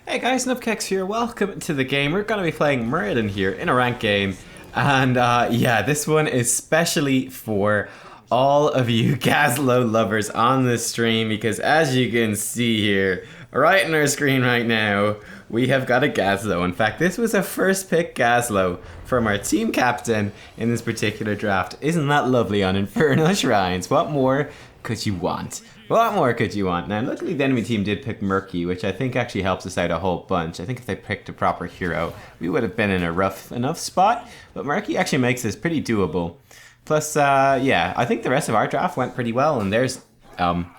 Hey guys, Nubkeks here. Welcome to the game. We're going to be playing Muradin here in a ranked game. And yeah, this one is specially for all of you Gazlowe lovers on the stream because as you can see here, right on our screen right now, we have got a Gazlowe. In fact, this was a first pick Gazlowe from our team captain in this particular draft. Isn't that lovely on Infernal Shrines? What more could you want? What more could you want? Now, luckily the enemy team did pick Murky, which I think actually helps us out a whole bunch. I think if they picked a proper hero, we would have been in a rough enough spot. But Murky actually makes this pretty doable. Plus, yeah, I think the rest of our draft went pretty well, and theirs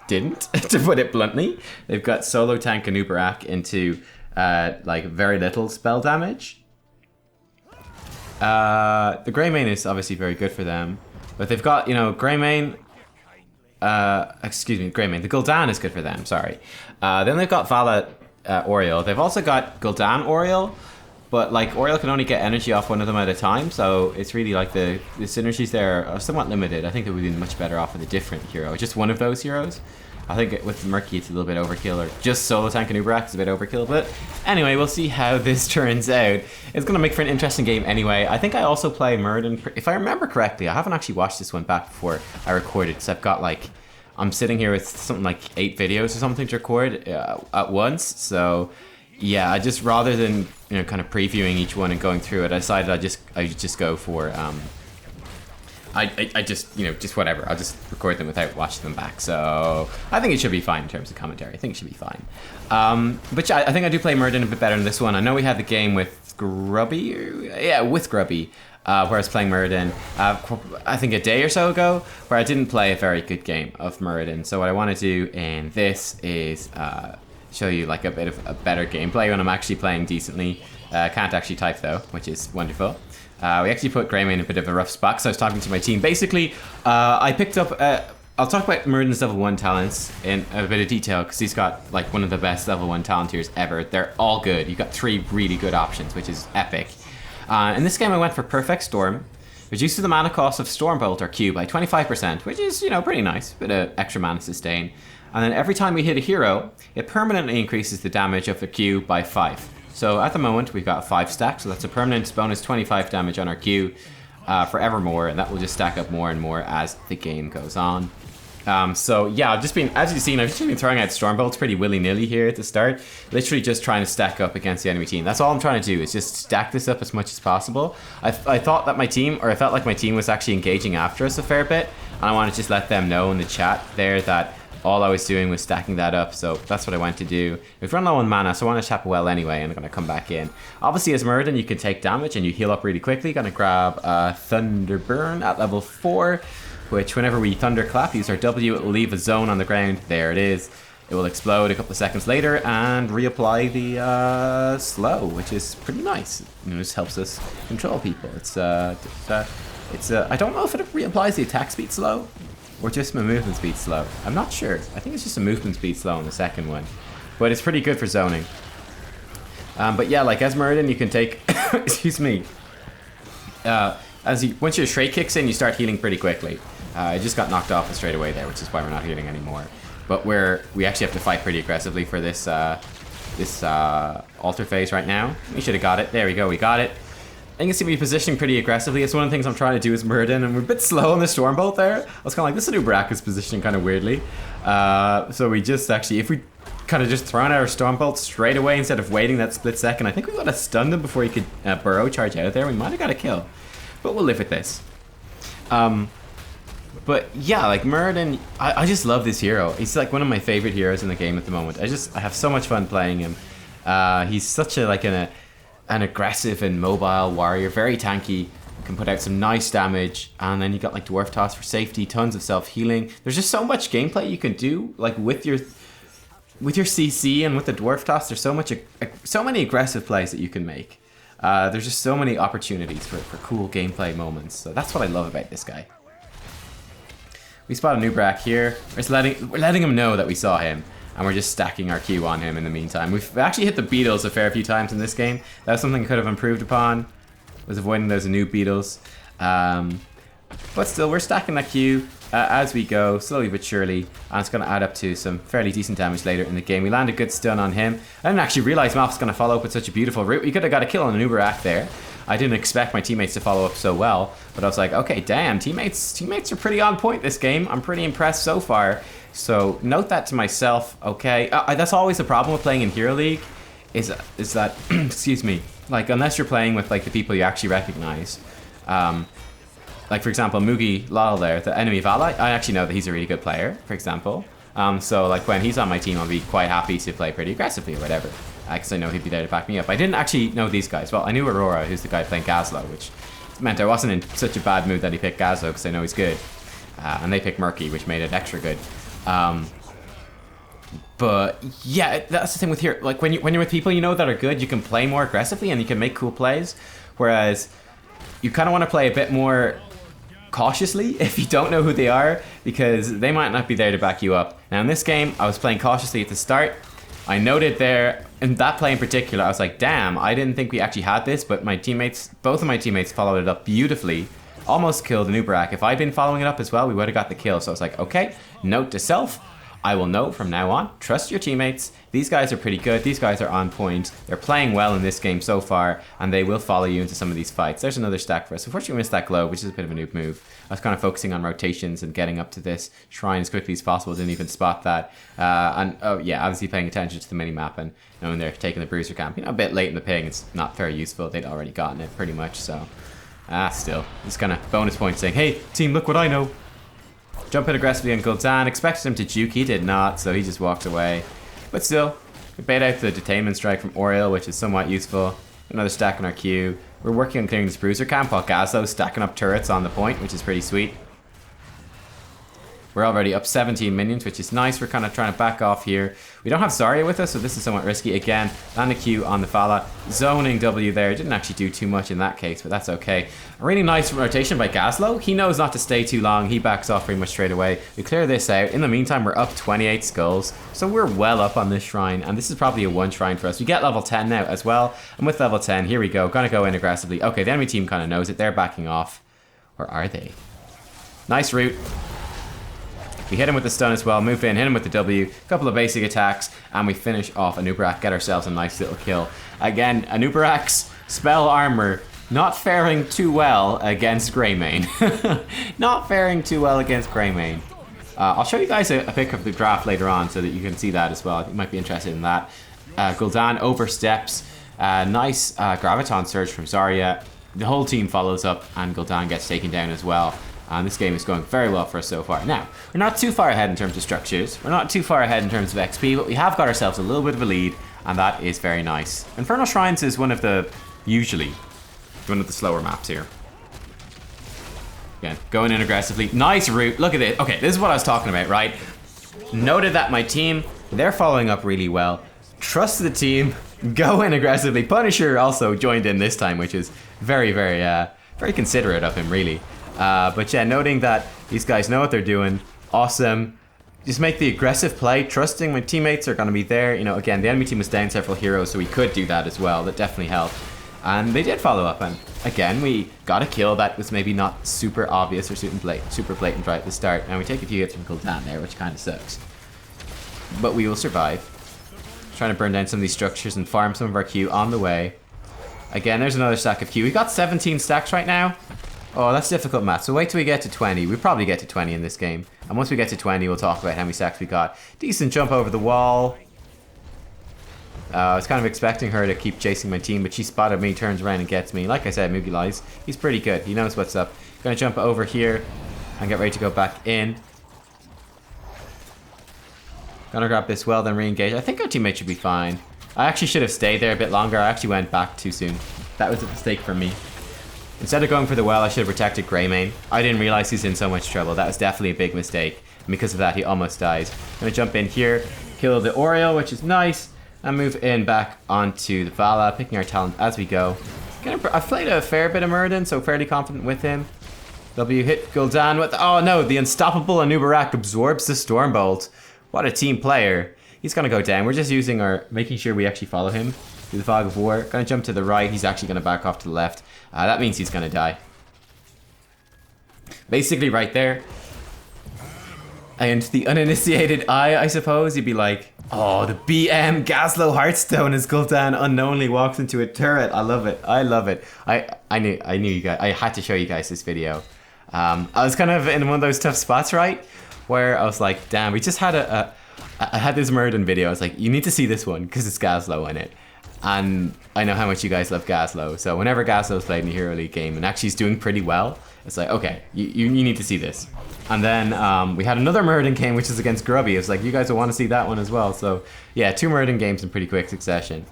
didn't, to put it bluntly. They've got solo tank and Uberak into like very little spell damage. The Greymane is obviously very good for them, but they've got, you know, Greymane. Excuse me, Greymane. The Gul'dan is good for them, sorry. Then they've got Vala Oriole. They've also got Gul'dan Oriole, but like Oriole can only get energy off one of them at a time, so it's really like the synergies there are somewhat limited. I think they would be much better off with a different hero, just one of those heroes. I think with Murky it's a little bit overkill, or just solo tank and Uberak is a bit overkill, but anyway, we'll see how this turns out. It's going to make for an interesting game anyway. I think I also play Muradin, if I remember correctly. I haven't actually watched this one back before I recorded, because I've got like, I'm sitting here with something like 8 videos or something to record at once, so yeah, I just, rather than, you know, kind of previewing each one and going through it, I decided I'd just go for, I just, you know, just whatever. I'll just record them without watching them back. So I think it should be fine in terms of commentary. I think it should be fine. But yeah, I think I do play Muradin a bit better in this one. I know we had the game with Grubby. Yeah, with Grubby, where I was playing Muradin, I think a day or so ago, where I didn't play a very good game of Muradin. So what I want to do in this is show you like a bit of a better gameplay when I'm actually playing decently. Can't actually type though, which is wonderful. We actually put Greymane in a bit of a rough spot because I was talking to my team. Basically, I picked up, I'll talk about Muradin's level 1 talents in a bit of detail because he's got like one of the best level 1 talent tiers ever. They're all good. You've got 3 really good options, which is epic. In this game I went for Perfect Storm. Reduces the mana cost of Stormbolt or Q by 25%, which is, you know, pretty nice. Bit of extra mana sustain. And then every time we hit a hero, it permanently increases the damage of the Q by 5. So at the moment we've got a 5 stack, so that's a permanent bonus 25 damage on our Q forevermore, and that will just stack up more and more as the game goes on. So yeah, I've just been, as you've seen, I've just been throwing out Stormbolts pretty willy-nilly here at the start. Literally just trying to stack up against the enemy team. That's all I'm trying to do, is just stack this up as much as possible. I thought that my team, or I felt like my team was actually engaging after us a fair bit, and I want to just let them know in the chat there that all I was doing was stacking that up, so that's what I went to do. We've run low on mana, so I want to tap well anyway, and I'm going to come back in. Obviously, as Muradin, you can take damage and you heal up really quickly. Going to grab Thunder Burn at level 4, which whenever we Thunderclap, use our W, it will leave a zone on the ground. There it is. It will explode a couple of seconds later and reapply the slow, which is pretty nice. You know, this helps us control people. I don't know if it reapplies the attack speed slow, or just my movement speed slow. I'm not sure. I think it's just a movement speed slow on the second one. But it's pretty good for zoning. But yeah, like as Muradin, you can take... excuse me. Once your Shrike kicks in, you start healing pretty quickly. I just got knocked off straight away there, which is why we're not healing anymore. But we actually have to fight pretty aggressively for this altar phase right now. We should have got it. There we go, we got it. I think it's going to be positioning pretty aggressively. It's one of the things I'm trying to do as Muradin, and we're a bit slow on the Stormbolt there. I was kind of like, this Uberak is positioning kind of weirdly. So we just actually, if we kind of just thrown out our Stormbolt straight away instead of waiting that split second, I think we got to stun them before he could burrow charge out of there. We might have got a kill, but we'll live with this. But yeah, like Muradin, I just love this hero. He's like one of my favorite heroes in the game at the moment. I have so much fun playing him. He's such an aggressive and mobile warrior, very tanky, can put out some nice damage, and then you got like Dwarf Toss for safety, tons of self-healing. There's just so much gameplay you can do, like with your CC and with the Dwarf Toss. There's so many aggressive plays that you can make. There's just so many opportunities for cool gameplay moments. So that's what I love about this guy. We spot a Uberak here. We're letting him know that we saw him. And we're just stacking our Q on him in the meantime. We've actually hit the beetles a fair few times in this game. That was something I could have improved upon, was avoiding those noob beetles. But still, we're stacking that Q as we go, slowly but surely. And it's going to add up to some fairly decent damage later in the game. We land a good stun on him. I didn't actually realize Mop was going to follow up with such a beautiful route. We could have got a kill on an Uberak there. I didn't expect my teammates to follow up so well. But I was like, okay, damn, teammates are pretty on point this game. I'm pretty impressed so far. So note that to myself, okay. That's always the problem with playing in Hero League. Is that, excuse me, like unless you're playing with like the people you actually recognize. Like, for example, Mugi Lal there, the enemy Vala, I actually know that he's a really good player, for example. So, like, when he's on my team, I'll be quite happy to play pretty aggressively or whatever. Because I know he'd be there to back me up. I didn't actually know these guys. Well, I knew Aurora, who's the guy playing Gazlowe, which meant I wasn't in such a bad mood that he picked Gazlowe, because I know he's good. And they picked Murky, which made it extra good. But, yeah, that's the thing with here. Like, when you're with people you know that are good, you can play more aggressively and you can make cool plays. Whereas, you kind of want to play a bit more cautiously if you don't know who they are, because they might not be there to back you up. Now in this game, I was playing cautiously at the start. I noted there, in that play in particular, I was like, damn, I didn't think we actually had this, but my teammates, both of my teammates followed it up beautifully. Almost killed an Uberak. If I'd been following it up as well, we would have got the kill. So I was like, okay, note to self, I will know from now on, trust your teammates. These guys are pretty good. These guys are on point. They're playing well in this game so far, and they will follow you into some of these fights. There's another stack for us. Unfortunately, we missed that glow, which is a bit of a noob move. I was kind of focusing on rotations and getting up to this shrine as quickly as possible. Didn't even spot that. And oh yeah, obviously paying attention to the mini-map and knowing they're taking the bruiser camp. You know, a bit late in the ping. It's not very useful. They'd already gotten it pretty much, so... still. It's kind of bonus points saying, hey, team, look what I know. Jumping aggressively on Gul'dan. Expected him to juke. He did not, so he just walked away. But still, we bait out the detainment strike from Oriel, which is somewhat useful. Another stack in our queue. We're working on clearing this bruiser camp while Gazlowe's stacking up turrets on the point, which is pretty sweet. We're already up 17 minions, which is nice. We're kind of trying to back off here. We don't have Zarya with us, so this is somewhat risky. Again, land a Q on the Fala. Zoning W there. Didn't actually do too much in that case, but that's okay. A really nice rotation by Gazlowe. He knows not to stay too long. He backs off pretty much straight away. We clear this out. In the meantime, we're up 28 skulls. So we're well up on this shrine, and this is probably a 1 shrine for us. We get level 10 now as well. And with level 10, here we go. Gonna go in aggressively. Okay, the enemy team kind of knows it. They're backing off. Or are they? Nice route. We hit him with the stun as well, move in, hit him with the W, couple of basic attacks, and we finish off a Nubkeks, get ourselves a nice little kill. Again, a Nubkeks spell armor not faring too well against Greymane. Not faring too well against Greymane. I'll show you guys a pic of the draft later on so that you can see that as well. You might be interested in that. Gul'dan oversteps, nice Graviton surge from Zarya. The whole team follows up and Gul'dan gets taken down as well. And this game is going very well for us so far. Now, we're not too far ahead in terms of structures. We're not too far ahead in terms of XP, but we have got ourselves a little bit of a lead, and that is very nice. Infernal Shrines is usually one of the slower maps here. Again, going in aggressively. Nice route. Look at it. Okay, this is what I was talking about, right? Noted that my team, they're following up really well. Trust the team. Go in aggressively. Punisher also joined in this time, which is very, very considerate of him, really. But yeah, noting that these guys know what they're doing. Awesome. Just make the aggressive play, trusting my teammates are going to be there. You know, again, the enemy team was down several heroes, so we could do that as well. That definitely helped. And they did follow up. And again, we got a kill that was maybe not super obvious or super blatant right at the start. And we take a few hits from Gul'dan there, which kind of sucks. But we will survive. Trying to burn down some of these structures and farm some of our Q on the way. Again, there's another stack of Q. We got 17 stacks right now. Oh, that's difficult math. So wait till we get to 20. We probably get to 20 in this game. And once we get to 20, we'll talk about how many stacks we got. Decent jump over the wall. I was kind of expecting her to keep chasing my team, but she spotted me, turns around and gets me. Like I said, Mugi lies. He's pretty good. He knows what's up. Gonna jump over here and get ready to go back in. Gonna grab this well, then re-engage. I think our teammate should be fine. I actually should have stayed there a bit longer. I actually went back too soon. That was a mistake for me. Instead of going for the well, I should have protected Greymane. I didn't realize he's in so much trouble. That was definitely a big mistake. And because of that, he almost dies. I'm gonna jump in here, kill the Oriel, which is nice, and move in back onto the Vala, picking our talent as we go. I've played a fair bit of Muradin, so fairly confident with him. W hit Gul'dan with, oh no, the unstoppable Anubarak absorbs the Stormbolt. What a team player. He's gonna go down. We're just using making sure we actually follow him through the Fog of War. Gonna jump to the right. He's actually gonna back off to the left. That means he's gonna die. Basically right there. And the uninitiated eye, I suppose, you'd be like, oh, the BM Gazlowe Hearthstone as Gul'dan unknowingly walks into a turret. I love it. I love it. I knew you guys. I had to show you guys this video. I was kind of in one of those tough spots, right? Where I was like, damn, we just had I had this Muradin video. I was like, you need to see this one because it's Gazlowe in it. And I know how much you guys love Gazlowe. So whenever Gazlowe's played in a Hero League game and actually is doing pretty well, it's like, okay, you need to see this. And then we had another Muradin game, which is against Grubby. It's like, you guys will want to see that one as well. So yeah, 2 Muradin games in pretty quick succession.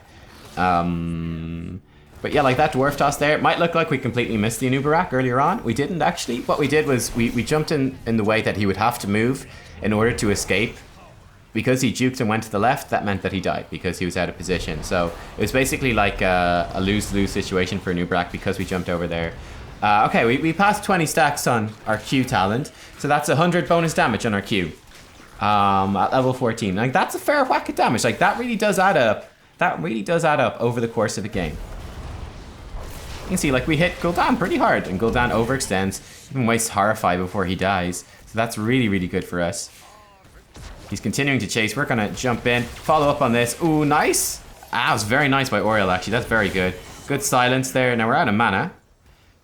But yeah, like that dwarf toss there, it might look like we completely missed the Anubarak earlier on. We didn't actually. What we did was we jumped in the way that he would have to move in order to escape. Because he juked and went to the left, that meant that he died because he was out of position. So it was basically like a lose-lose situation for Nubkeks because we jumped over there. Okay, we passed 20 stacks on our Q talent. So that's 100 bonus damage on our Q at level 14. Like, that's a fair whack of damage. Like, that really does add up. That really does add up over the course of a game. You can see, like, we hit Gul'dan pretty hard, and Gul'dan overextends, even wastes Horrify before he dies. So that's really, really good for us. He's continuing to chase. We're going to jump in, follow up on this. Ooh, nice. Ah, it was very nice by Oriel, actually. That's very good. Good silence there. Now, we're out of mana,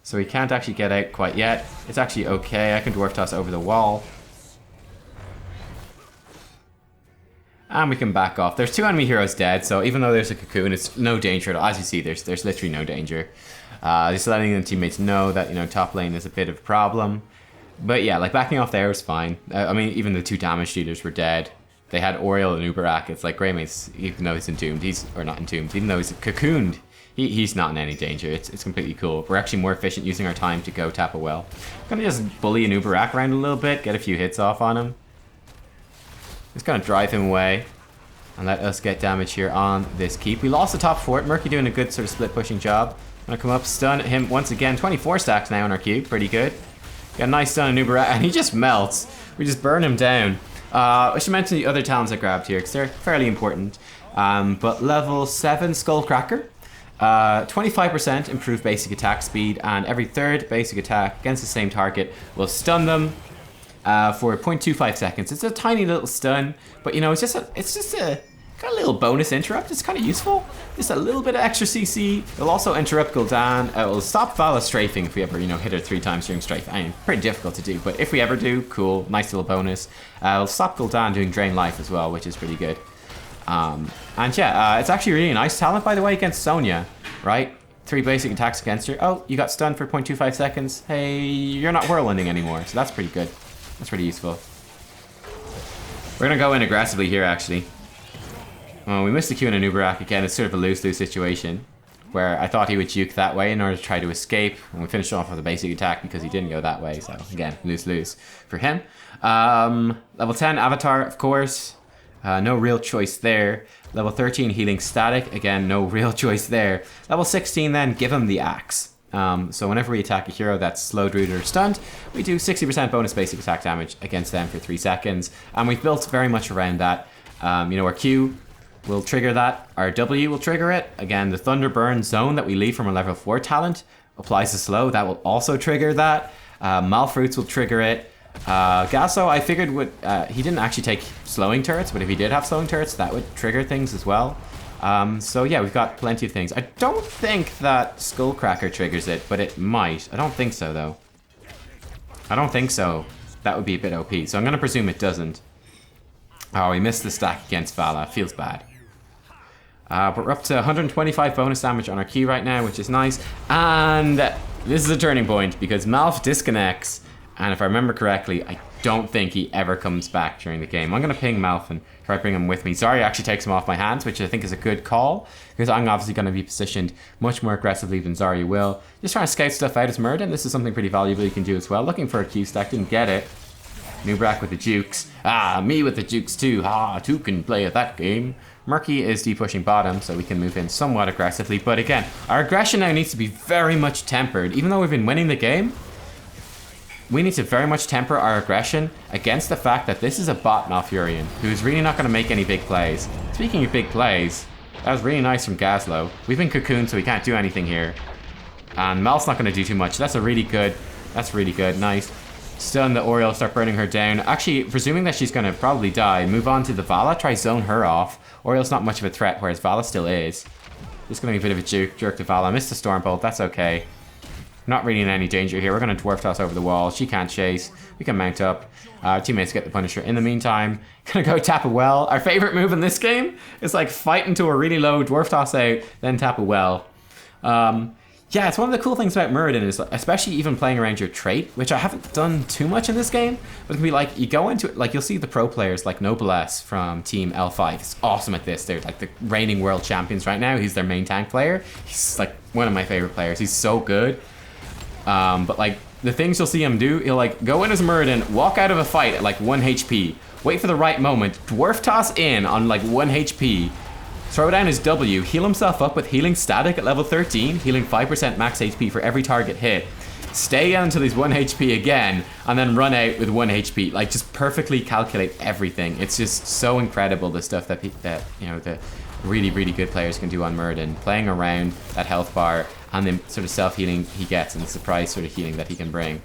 so we can't actually get out quite yet. It's actually okay. I can Dwarf Toss over the wall. And we can back off. There's 2 enemy heroes dead, so even though there's a cocoon, it's no danger at all. As you see, there's literally no danger. Just letting the teammates know that, you know, top lane is a bit of a problem. But yeah, like backing off there was fine. I mean, even the 2 damage dealers were dead. They had Oriel and Uberak. It's like Greymates, even though he's entombed, or not entombed, even though he's cocooned, he's not in any danger. It's completely cool. We're actually more efficient using our time to go tap a well. I'm gonna just bully an Uberak around a little bit, get a few hits off on him. Just gonna drive him away and let us get damage here on this keep. We lost the top fort. Murky doing a good sort of split pushing job. Gonna come up, stun him once again. 24 stacks now on our cube, pretty good. Got a nice stun on Uberak, and he just melts. We just burn him down. I should mention the other talents I grabbed here, because they're fairly important. But level 7 Skullcracker. 25% improved basic attack speed, and every 3rd basic attack against the same target will stun them for 0.25 seconds. It's a tiny little stun, but you know, it's just a got a little bonus interrupt. It's kind of useful. Just a little bit of extra CC. It'll also interrupt Gul'dan. It will stop Vala strafing if we ever, you know, hit her 3 times during strafe. I mean, pretty difficult to do, but if we ever do, cool, nice little bonus. It'll stop Gul'dan doing drain life as well, which is pretty good. And yeah, it's actually really nice talent, by the way, against Sonya, right? 3 basic attacks against her. Oh, you got stunned for 0.25 seconds. Hey, you're not whirlwinding anymore, so that's pretty good. That's pretty useful. We're gonna go in aggressively here, actually. Oh, we missed the Q in a Uberak again. It's sort of a lose-lose situation where I thought he would juke that way in order to try to escape, and we finished off with a basic attack because he didn't go that way. So again, lose-lose for him. Level 10 Avatar, of course. No real choice there. Level 13 Healing Static. Again, no real choice there. Level 16 then, give him the Axe. So whenever we attack a hero that's slowed, rooted, or stunned, we do 60% bonus basic attack damage against them for 3 seconds. And we've built very much around that. You know, our Q will trigger that. Our W will trigger it. Again, the Thunder Burn zone that we leave from a level 4 talent applies to slow. That will also trigger that. Malfruits will trigger it. Gazlowe, I figured would he didn't actually take slowing turrets, but if he did have slowing turrets, that would trigger things as well. So yeah, we've got plenty of things. I don't think that Skullcracker triggers it, but it might. I don't think so, though. I don't think so. That would be a bit OP, so I'm going to presume it doesn't. Oh, we missed the stack against Vala. Feels bad. But we're up to 125 bonus damage on our key right now, which is nice. And this is a turning point because Malf disconnects. And if I remember correctly, I don't think he ever comes back during the game. I'm going to ping Malf and try to bring him with me. Zarya actually takes him off my hands, which I think is a good call, because I'm obviously going to be positioned much more aggressively than Zarya will. Just trying to scout stuff out as Muradin. This is something pretty valuable you can do as well. Looking for a Q stack, didn't get it. Nubkeks with the jukes. Ah, me with the jukes too. Ah, 2 can play at that game. Murky is de-pushing bottom, so we can move in somewhat aggressively. But again, our aggression now needs to be very much tempered. Even though we've been winning the game, we need to very much temper our aggression against the fact that this is a bot Malfurion, who's really not going to make any big plays. Speaking of big plays, that was really nice from Gazlowe. We've been cocooned, so we can't do anything here. And Mal's not going to do too much. That's really good. Nice. Stun the Oriole, start burning her down. Actually, presuming that she's going to probably die, move on to the Vala, try zone her off. Oriole's not much of a threat, whereas Vala still is. Just going to be a bit of a jerk to Vala. Missed the Storm Bolt, that's okay. Not really in any danger here. We're going to Dwarf Toss over the wall. She can't chase. We can mount up. Our teammates get the Punisher. In the meantime, going to go tap a well. Our favorite move in this game is like fight into a really low Dwarf Toss out, then tap a well. Yeah, it's one of the cool things about Muradin is, especially even playing around your trait, which I haven't done too much in this game, but it can be like, you go into it, like you'll see the pro players like Nubkeks from Team L5. He's awesome at this. They're like the reigning world champions right now. He's their main tank player. He's like one of my favorite players. He's so good. But like the things you'll see him do, he'll like go in as Muradin, walk out of a fight at like 1 HP, wait for the right moment, Dwarf Toss in on like 1 HP, throw down his W, heal himself up with healing static at level 13, healing 5% max HP for every target hit, stay until he's 1 HP again, and then run out with 1 HP. Like, just perfectly calculate everything. It's just so incredible, the stuff that you know, the really, really good players can do on Muradin. Playing around that health bar and the sort of self-healing he gets and the surprise sort of healing that he can bring.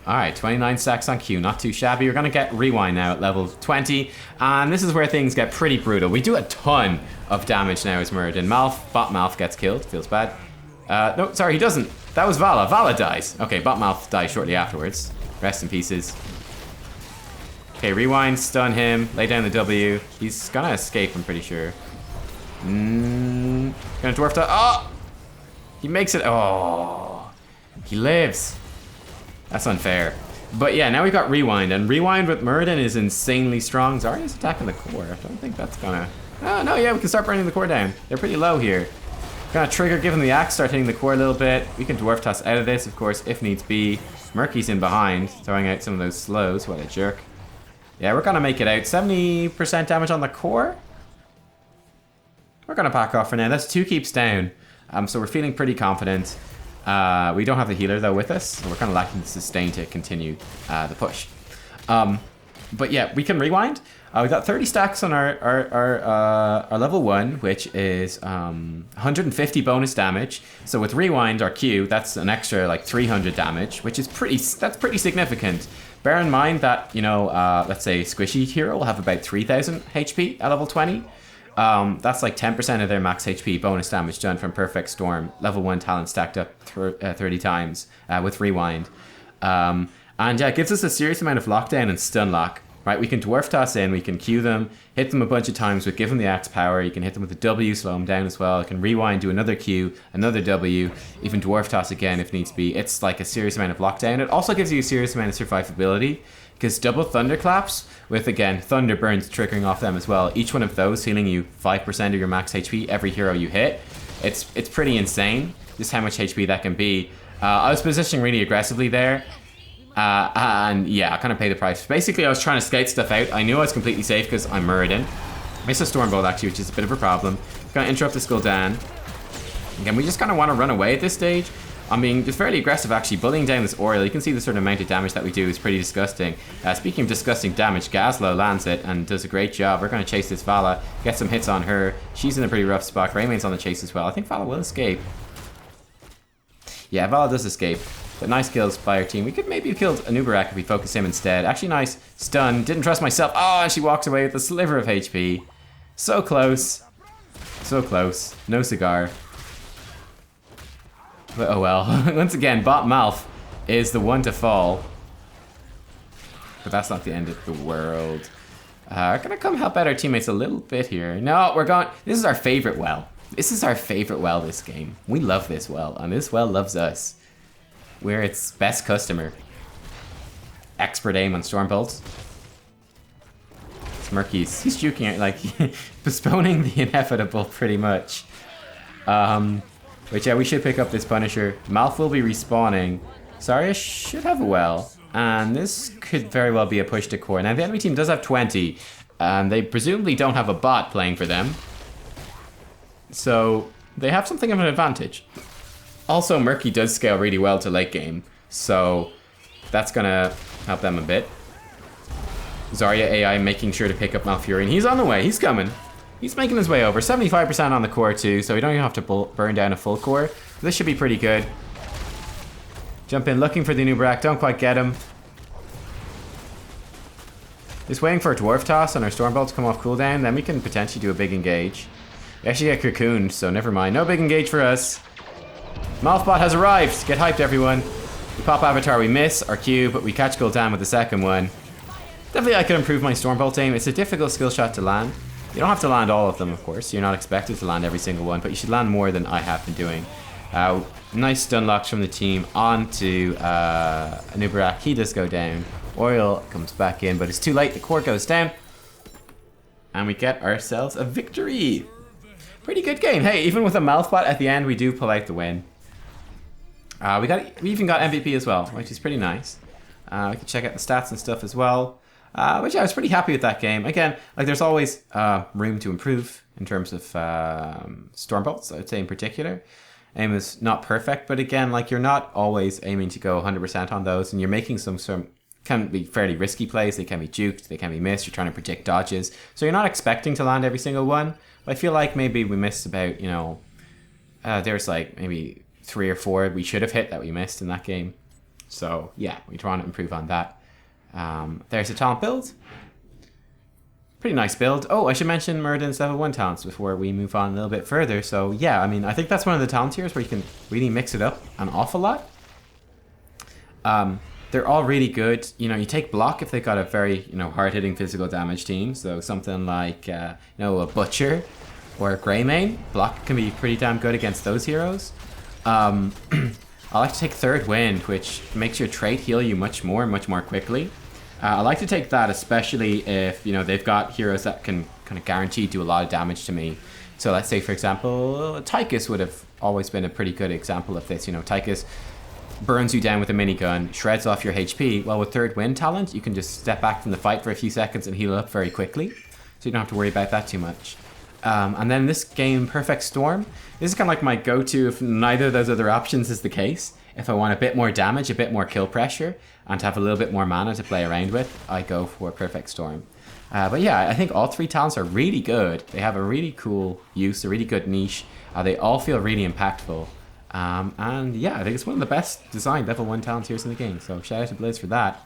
Alright, 29 stacks on Q, not too shabby. We're going to get Rewind now at level 20, and this is where things get pretty brutal. We do a ton of damage now as Muradin. Bot Malf gets killed, feels bad. No, sorry, he doesn't. That was Vala. Vala dies. Okay, Bot Malf dies shortly afterwards. Rest in pieces. Okay, Rewind, stun him, lay down the W. He's going to escape, I'm pretty sure. Gonna Dwarf to... Oh! He makes it... Oh! He lives. That's unfair. But yeah, now we've got Rewind, and Rewind with Muradin is insanely strong. Zarya's attacking the core. I don't think that's gonna... Oh, no, yeah, we can start burning the core down. They're pretty low here. Gonna trigger, give him the axe, start hitting the core a little bit. We can Dwarf Toss out of this, of course, if needs be. Murky's in behind, throwing out some of those slows. What a jerk. Yeah, we're gonna make it out. 70% damage on the core. We're gonna back off for now. That's 2 keeps down. So we're feeling pretty confident. We don't have the healer though with us, so we're kind of lacking the sustain to continue the push. But yeah, we can Rewind. We got 30 stacks on our level 1, which is 150 bonus damage. So with Rewind, our Q, that's an extra like 300 damage, which is pretty significant. Bear in mind that, you know, let's say Squishy Hero will have about 3000 HP at level 20. That's like 10% of their max HP bonus damage done from Perfect Storm. Level 1 talent stacked up 30 times with Rewind. And yeah, it gives us a serious amount of lockdown and stun lock. Right, we can Dwarf Toss in, we can Q them, hit them a bunch of times, we give them the axe power, you can hit them with a W, slow them down as well, you can Rewind, do another Q, another W, even Dwarf Toss again if needs be. It's like a serious amount of lockdown. It also gives you a serious amount of survivability, because double Thunderclaps, with again, Thunder Burns triggering off them as well, each one of those healing you 5% of your max HP every hero you hit. It's pretty insane, just how much HP that can be. I was positioning really aggressively there. And yeah, I kind of pay the price. Basically, I was trying to skate stuff out. I knew I was completely safe because I'm Muradin. Missed a Stormbolt actually, which is a bit of a problem. Gonna interrupt the Skuldan. Again, we just kind of want to run away at this stage. I'm being just fairly aggressive actually, bullying down this Oriole. You can see the sort of amount of damage that we do is pretty disgusting. Speaking of disgusting damage, Gazlowe lands it and does a great job. We're going to chase this Vala, get some hits on her. She's in a pretty rough spot. Rayman's on the chase as well. I think Vala will escape. Yeah, Vala does escape. But nice kills by our team. We could maybe have killed a Nubkeks if we focus him instead. Actually, nice stun. Didn't trust myself. Oh, and she walks away with a sliver of HP. So close. So close. No cigar. But oh well. Once again, Bot Malf is the one to fall. But that's not the end of the world. We're gonna come help out our teammates a little bit here. No, we're going... This is our favorite well. This is our favorite well this game. We love this well, and this well loves us. We're its best customer. Expert aim on Stormbolts. Murky's, he's juking it, like, postponing the inevitable pretty much. But yeah, we should pick up this Punisher. Malf will be respawning. Zarya should have a well. And this could very well be a push to core. Now the enemy team does have 20. And they presumably don't have a bot playing for them. So they have something of an advantage. Also, Murky does scale really well to late game, so that's gonna help them a bit. Zarya AI making sure to pick up Malfurion. He's on the way, he's coming. He's making his way over. 75% on the core too, so we don't even have to burn down a full core. This should be pretty good. Jump in looking for the Nubkeks. Don't quite get him. Just waiting for a Dwarf Toss on our Stormbolt to come off cooldown. Then we can potentially do a big engage. We actually get cocooned, so never mind. No big engage for us. Mouthbot has arrived. Get hyped, everyone. We pop Avatar, we miss our Q, but we catch Gul'dan with the second one. Definitely I could improve my Stormbolt aim. It's a difficult skill shot to land. You don't have to land all of them, of course. You're not expected to land every single one, but you should land more than I have been doing. Nice stun locks from the team onto Nubkeks. He does go down. Oil comes back in, but it's too late. The core goes down. And we get ourselves a victory. Pretty good game. Hey, even with a Mouthbot at the end, we do pull out the win. We even got MVP as well, which is pretty nice. We can check out the stats and stuff as well. But yeah, I was pretty happy with that game. Again, like there's always room to improve in terms of Stormbolts, I would say in particular. Aim is not perfect, but again, like you're not always aiming to go 100% on those, and you're making some can be fairly risky plays. They can be juked, they can be missed. You're trying to predict dodges, so you're not expecting to land every single one. But I feel like maybe we missed about, there's like maybe 3 or 4 we should have hit that we missed in that game. So yeah, we try to improve on that. There's a talent build. Pretty nice build. Oh, I should mention Muradin's level 1 talents before we move on a little bit further. So yeah, I mean, I think that's one of the talent tiers where you can really mix it up an awful lot. They're all really good. You take block if they've got a very, hard-hitting physical damage team. So something like, a Butcher or a Greymane. Block can be pretty damn good against those heroes. I like to take Third Wind, which makes your trait heal you much more quickly. I like to take that, especially if, they've got heroes that can kind of guaranteed do a lot of damage to me. So let's say, for example, Tychus would have always been a pretty good example of this. Tychus burns you down with a minigun, shreds off your HP. Well, with Third Wind talent, you can just step back from the fight for a few seconds and heal up very quickly. So you don't have to worry about that too much. And then this game, Perfect Storm, this is kind of like my go-to if neither of those other options is the case. If I want a bit more damage, a bit more kill pressure, and to have a little bit more mana to play around with, I go for Perfect Storm. But yeah, I think all 3 talents are really good. They have a really cool use, a really good niche. They all feel really impactful. And yeah, I think it's one of the best designed level 1 talent tiers in the game. So shout out to Blizz for that.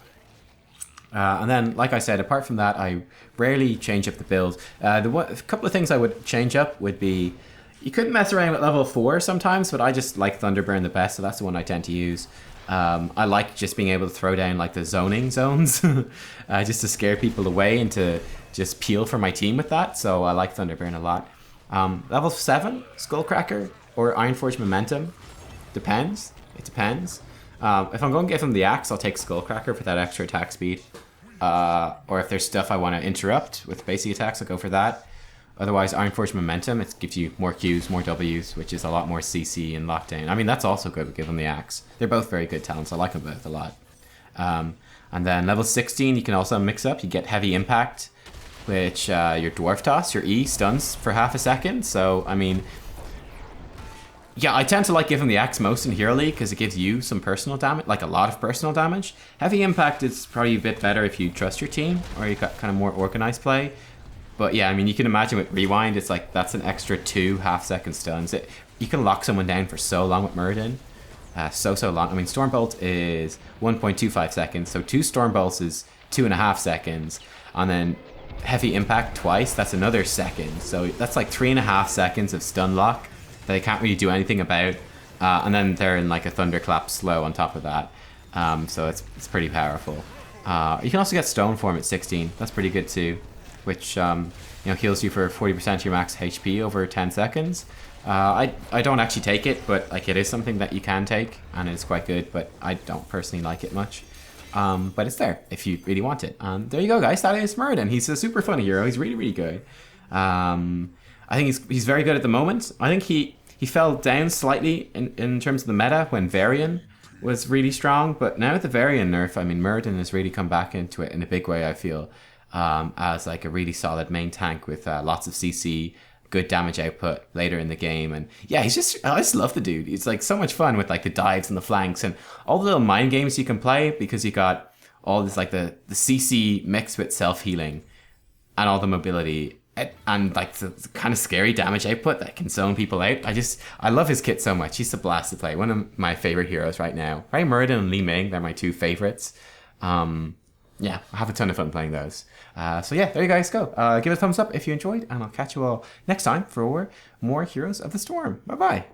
And then, like I said, apart from that, I rarely change up the build. A couple of things I would change up would be, you could mess around with level 4 sometimes, but I just like Thunderburn the best, so that's the one I tend to use. I like just being able to throw down like the zoning zones, just to scare people away and to just peel for my team with that, so I like Thunderburn a lot. Level 7, Skullcracker or Ironforge Momentum, depends. It depends. If I'm going to give him the axe, I'll take Skullcracker for that extra attack speed. Or if there's stuff I want to interrupt with basic attacks, I'll go for that. Otherwise, Ironforge Momentum, it gives you more Qs, more Ws, which is a lot more CC and lockdown. I mean, that's also good to give them the axe. They're both very good talents. I like them both a lot. And then level 16, you can also mix up. You get Heavy Impact, which your Dwarf Toss, your E, stuns for half a second. So, I mean, yeah, I tend to like giving the axe most in Hero League because it gives you some personal damage, like a lot of personal damage. Heavy Impact is probably a bit better if you trust your team or you got kind of more organized play. But yeah, I mean, you can imagine with Rewind, it's like that's an extra 2 half-second stuns. You can lock someone down for so long with Muradin. So long. I mean, Stormbolt is 1.25 seconds, so 2 Stormbolts is 2.5 seconds. And then Heavy Impact twice, that's another second. So that's like 3.5 seconds of stun lock that they can't really do anything about. And then they're in like a Thunderclap slow on top of that. So it's pretty powerful. You can also get Stone Form at 16. That's pretty good too. Which heals you for 40% of your max HP over 10 seconds. I don't actually take it, but like it is something that you can take, and it's quite good, but I don't personally like it much. But it's there if you really want it. There you go, guys. That is Muradin. He's a super funny hero. He's really, really good. I think he's very good at the moment. I think he fell down slightly in terms of the meta when Varian was really strong, but now with the Varian nerf, I mean, Muradin has really come back into it in a big way, I feel. As like a really solid main tank with lots of CC, good damage output later in the game. And yeah, I just love the dude. He's like so much fun with like the dives and the flanks and all the little mind games you can play because you got all this like the CC mixed with self-healing and all the mobility. and like the kind of scary damage output that can zone people out. I love his kit so much. He's a blast to play. One of my favorite heroes right now. Right, Muradin and Li Ming, they're my two favorites. Yeah, I have a ton of fun playing those. So yeah, there you guys go. Give it a thumbs up if you enjoyed, and I'll catch you all next time for more Heroes of the Storm. Bye bye.